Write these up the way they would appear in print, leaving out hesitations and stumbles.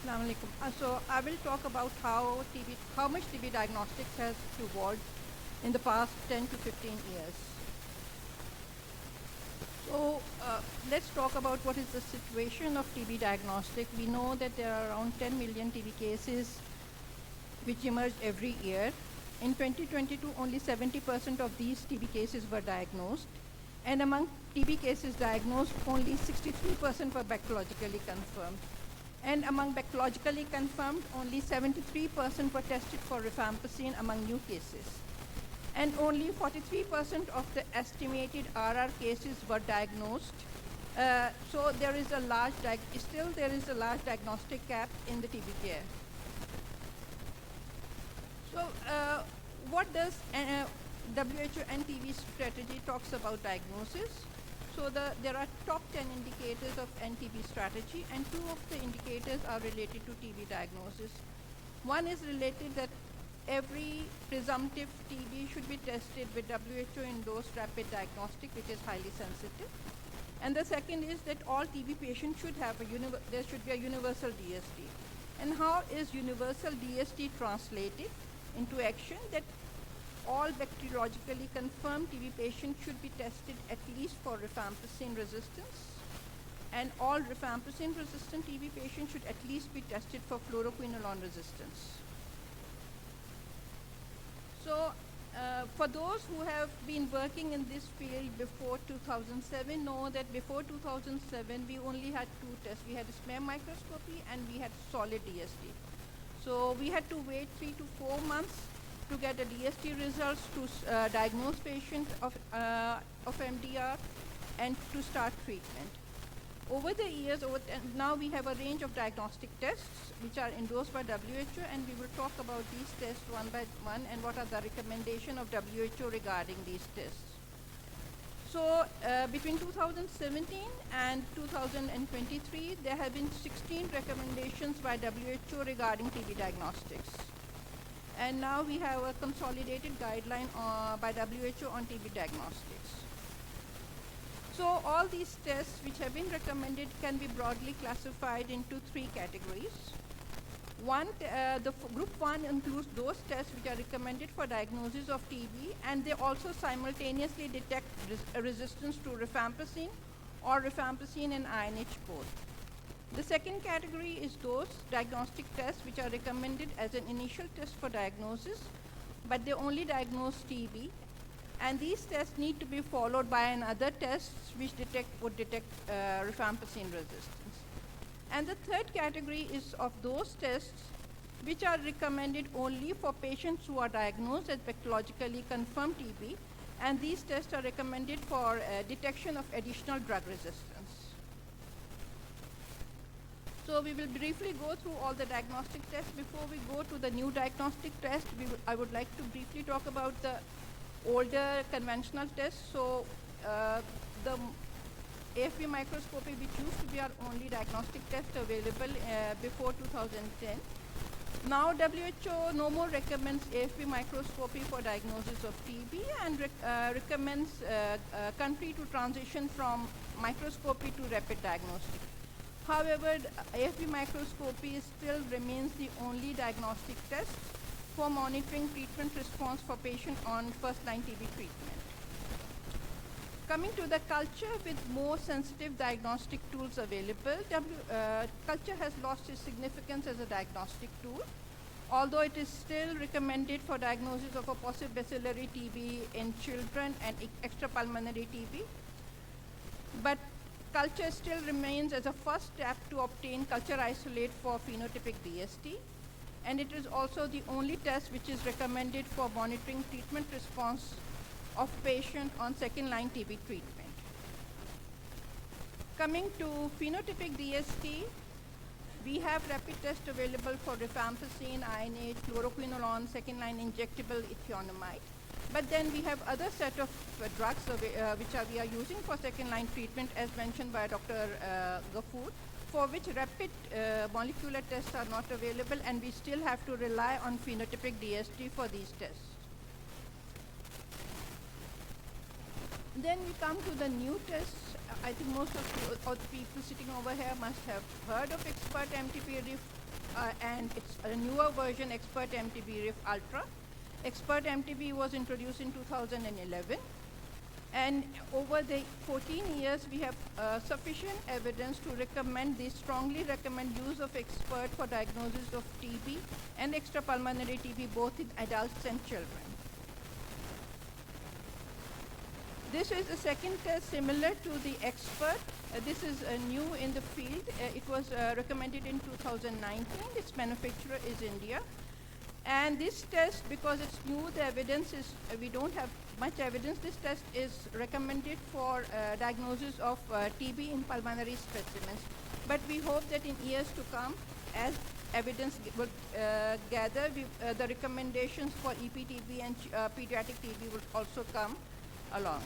Assalamu alaikum. So I will talk about how much TB diagnostics has evolved in the past 10 to 15 years. So let's talk about what is the situation of TB diagnostic. We know that there are around 10 million TB cases which emerge every year. In 2022, only 70% of these TB cases were diagnosed. And among TB cases diagnosed, only 63% were bacteriologically confirmed. And among bacteriologically confirmed, only 73% were tested for rifampicin among new cases. And only 43% of the estimated RR cases were diagnosed. So there is a large diagnostic gap in the TB care. So what does WHO NTB strategy talks about diagnosis? So there are top 10 indicators of NTB strategy, and 2 of the indicators are related to TB diagnosis. One is related that every presumptive TB should be tested with WHO endorsed rapid diagnostic, which is highly sensitive. And the second is that all TB patients should have there should be a universal DST. And how is universal DST translated into action? That all bacteriologically confirmed TB patients should be tested at least for rifampicin resistance, and all rifampicin resistant TB patients should at least be tested for fluoroquinolone resistance. So for those who have been working in this field before 2007 know that before 2007 we only had 2 tests. We had smear microscopy and we had solid DST. So we had to wait 3 to 4 months to get a DST results to diagnose patient of MDR and to start treatment. Over the years, now we have a range of diagnostic tests which are endorsed by WHO, and we will talk about these tests one by one and what are the recommendations of WHO regarding these tests. So between 2017 and 2023, there have been 16 recommendations by WHO regarding TB diagnostics. And now we have a consolidated guideline by WHO on TB diagnostics. So all these tests which have been recommended can be broadly classified into 3 categories. Group 1 includes those tests which are recommended for diagnosis of TB, and they also simultaneously detect resistance to rifampicin or rifampicin and INH both. The second category is those diagnostic tests which are recommended as an initial test for diagnosis, but they only diagnose TB, and these tests need to be followed by another tests which would detect rifampicin resistance. And the third category is of those tests which are recommended only for patients who are diagnosed as bacteriologically confirmed TB, and these tests are recommended for detection of additional drug resistance. So we will briefly go through all the diagnostic tests. Before we go to the new diagnostic test, I would like to briefly talk about the older conventional tests. So the AFP microscopy, which used to be our only diagnostic test available before 2010. Now WHO no more recommends AFP microscopy for diagnosis of TB and recommends country to transition from microscopy to rapid diagnostic. However, AFP microscopy still remains the only diagnostic test for monitoring treatment response for patients on first-line TB treatment. Coming to the culture, with more sensitive diagnostic tools available, culture has lost its significance as a diagnostic tool, although it is still recommended for diagnosis of a possible bacillary TB in children and extrapulmonary TB. But culture still remains as a first step to obtain culture isolate for phenotypic DST, and it is also the only test which is recommended for monitoring treatment response of patient on second-line TB treatment. Coming to phenotypic DST, we have rapid tests available for rifampicin, INH, fluoroquinolone, second-line injectable ethionamide. But then we have other set of drugs which we are using for second-line treatment, as mentioned by Dr. Ghafoor, for which rapid molecular tests are not available, and we still have to rely on phenotypic DST for these tests. Then we come to the new tests. I think most of the people sitting over here must have heard of Expert MTB RIF, and it's a newer version, Expert MTB RIF Ultra. Expert MTB was introduced in 2011. And over the 14 years, we have sufficient evidence to recommend, they strongly recommend use of Expert for diagnosis of TB and extrapulmonary TB both in adults and children. This is a second test similar to the Expert. This is new in the field. It was recommended in 2019. Its manufacturer is India. And this test, because it's new, the evidence is, we don't have much evidence. This test is recommended for diagnosis of TB in pulmonary specimens. But we hope that in years to come, as evidence will gather, the recommendations for EPTB and pediatric TB will also come along.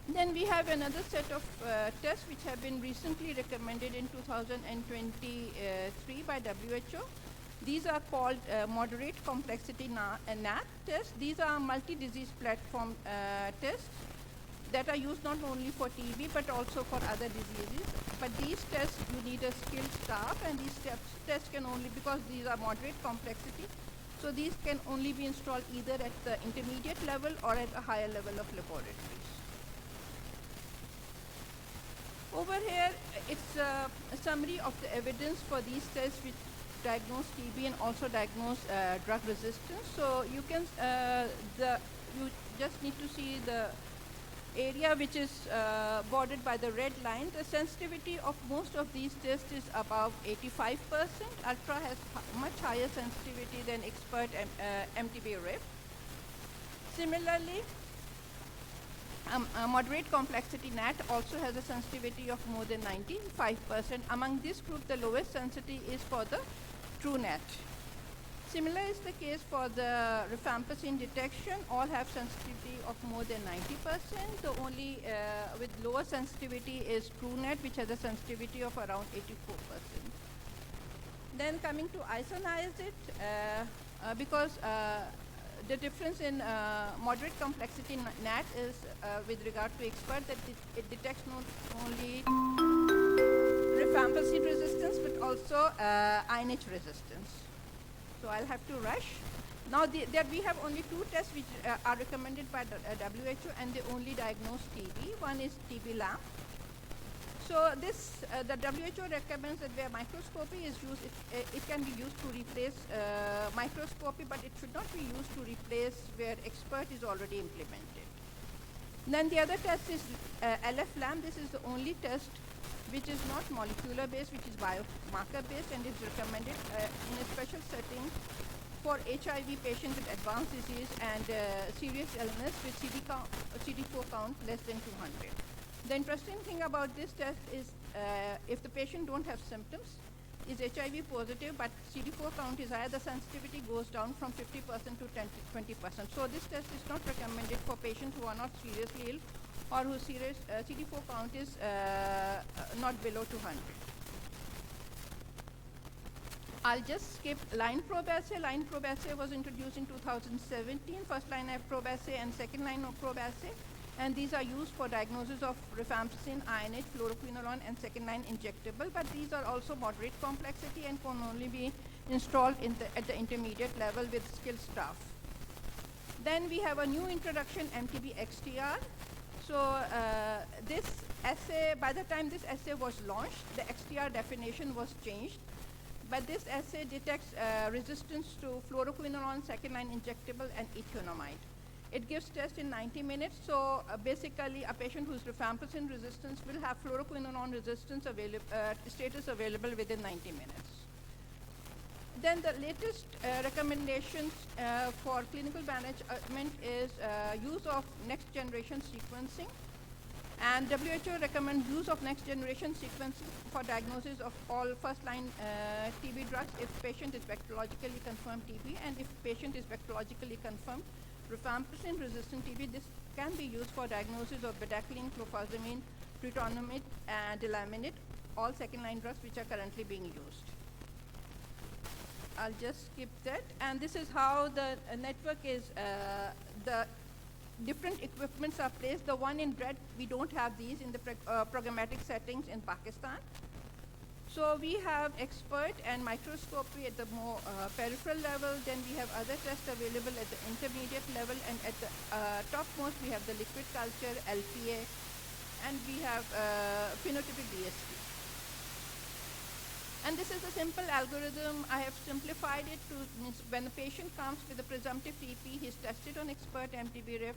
Then we have another set of tests which have been recently recommended in 2023 by WHO. These are called moderate complexity NAT tests. These are multi-disease platform tests that are used not only for TB but also for other diseases. But these tests, you need a skilled staff, and these tests can only, because these are moderate complexity, so these can only be installed either at the intermediate level or at a higher level of laboratories. Over here, it's a summary of the evidence for these tests which diagnose TB and also diagnose drug resistance. So you can, you just need to see the area which is bordered by the red line. The sensitivity of most of these tests is above 85%. Ultra has much higher sensitivity than Expert MTB RIF. Similarly, a moderate complexity NAT also has a sensitivity of more than 95%. Among this group, the lowest sensitivity is for the TrueNAT. Similar is the case for the rifampicin detection. All have sensitivity of more than 90%. The only with lower sensitivity is TrueNAT, which has a sensitivity of around 84%. Then coming to isoniazid, because the difference in moderate complexity NAT is with regard to Expert that it detects not only rifampicin resistance but also INH resistance. So I'll have to rush. Now there we have only two tests which are recommended by the WHO, and they only diagnose TB. One is TB LAMP. So this, the WHO recommends that where microscopy is used, it can be used to replace microscopy, but it should not be used to replace where Expert is already implemented. Then the other test is LF-LAMP. This is the only test which is not molecular based, which is biomarker based, and is recommended in a special setting for HIV patients with advanced disease and serious illness with CD4 count less than 200. The interesting thing about this test is if the patient don't have symptoms, is HIV positive, but CD4 count is higher, the sensitivity goes down from 50% to 20%. So this test is not recommended for patients who are not seriously ill or whose CD4 count is not below 200. I'll just skip line probe assay. Line probe assay was introduced in 2017, first line probe assay and second line probe assay. And these are used for diagnosis of rifampicin, INH, fluoroquinolone, and second line injectable. But these are also moderate complexity and can only be installed at the intermediate level with skilled staff. Then we have a new introduction, MTB XTR. So this assay, by the time this assay was launched, the XTR definition was changed. But this assay detects resistance to fluoroquinolone, second line injectable, and ethionamide. It gives test in 90 minutes. So basically, a patient who's rifampicin resistance will have fluoroquinolone resistance status available within 90 minutes. Then the latest recommendations for clinical management is use of next generation sequencing. And WHO recommends use of next generation sequencing for diagnosis of all first line TB drugs if patient is bacteriologically confirmed TB, and if patient is bacteriologically confirmed rifampicin resistant TB, this can be used for diagnosis of bedaquiline, clofazimine, pretonamide, and delaminate, all second line drugs which are currently being used. I'll just skip that. And this is how the network is, different equipments are placed. The one in red, we don't have these in the programmatic settings in Pakistan. So we have expert and microscopy at the more peripheral level. Then we have other tests available at the intermediate level, and at the topmost we have the liquid culture, LPA, and we have phenotypic DST. And this is a simple algorithm. I have simplified it to when the patient comes with a presumptive TP, he's tested on expert MTB-RIF.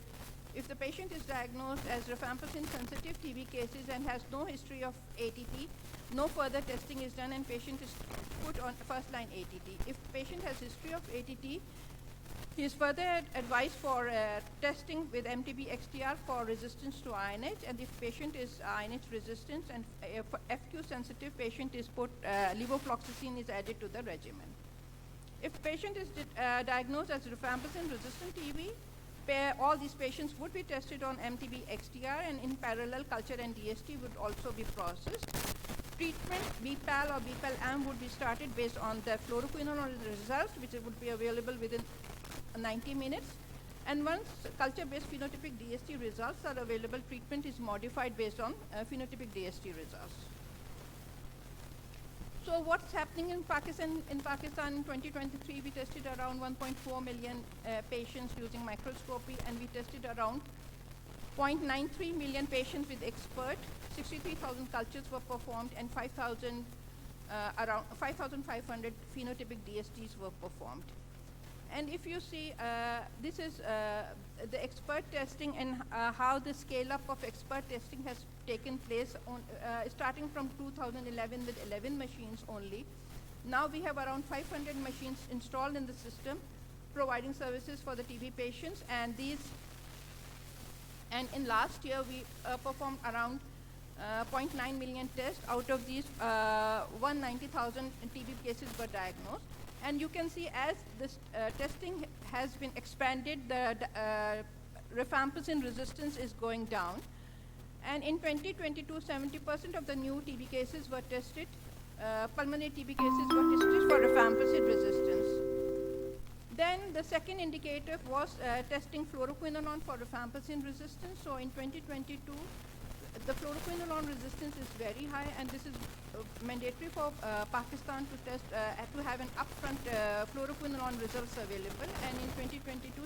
If the patient is diagnosed as rifampicin sensitive TB cases and has no history of ATT, no further testing is done and patient is put on first line ATT. If the patient has history of ATT, he is further advised for testing with MTB-XTR for resistance to INH, and if patient is INH resistant and for FQ sensitive patient is put, levofloxacin is added to the regimen. If patient is diagnosed as rifampicin resistant TB, all these patients would be tested on MTB-XTR, and in parallel culture and DST would also be processed. Treatment, BPAL or BPAL-AM would be started based on the fluoroquinolone results, which would be available within 90 minutes. And once culture-based phenotypic DST results are available, treatment is modified based on phenotypic DST results. So what's happening in Pakistan? In Pakistan in 2023, we tested around 1.4 million patients using microscopy, and we tested around 0.93 million patients with expert. 63,000 cultures were performed, and around 5,500 phenotypic DSTs were performed. And if you see, this is the expert testing and how the scale-up of expert testing has taken place on, starting from 2011 with 11 machines only. Now we have around 500 machines installed in the system, providing services for the TB patients. And in last year, we performed around 0.9 million tests. Out of these, 190,000 TB cases were diagnosed. And you can see as this testing has been expanded, the rifampicin resistance is going down. And in 2022, 70% of the new TB cases were tested, pulmonary TB cases were tested for rifampicin resistance. Then the second indicator was testing fluoroquinolone for rifampicin resistance. So in 2022, the fluoroquinolone resistance is very high, and this is mandatory for Pakistan to test, to have an upfront fluoroquinolone results available. And in 2022,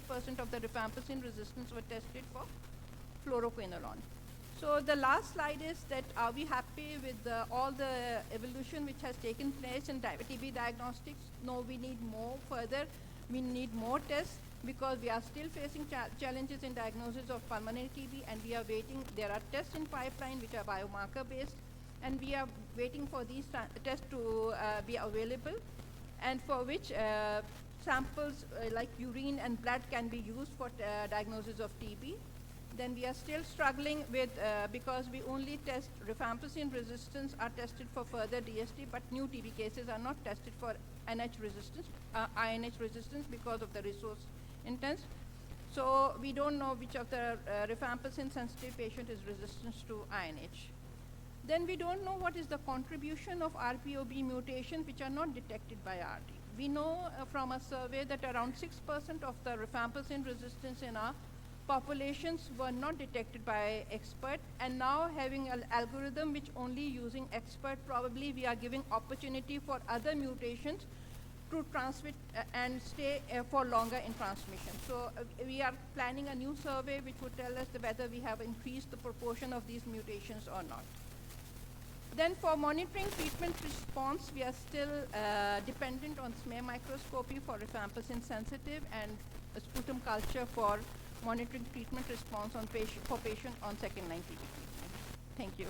78% of the rifampicin resistance were tested for fluoroquinolone. So the last slide is that are we happy with all the evolution which has taken place in TB diagnostics? No, we need more further. We need more tests, because we are still facing challenges in diagnosis of pulmonary TB, and we are waiting. There are tests in pipeline which are biomarker based, and we are waiting for these tests to be available, and for which samples like urine and blood can be used for diagnosis of TB. Then we are still struggling with, because we only test rifampicin resistance are tested for further DST, but new TB cases are not tested for INH resistance because of the resource intense. So we don't know which of the rifampicin sensitive patient is resistant to INH. Then we don't know what is the contribution of RPOB mutations which are not detected by RT. We know from a survey that around 6% of the rifampicin resistance in our populations were not detected by expert, and now having an algorithm which only using expert, probably we are giving opportunity for other mutations to transmit and stay for longer in transmission. So we are planning a new survey which would tell us whether we have increased the proportion of these mutations or not. Then for monitoring treatment response, we are still dependent on smear microscopy for rifampicin sensitive and sputum culture for monitoring treatment response on for patient on second line TB treatment. Thank you.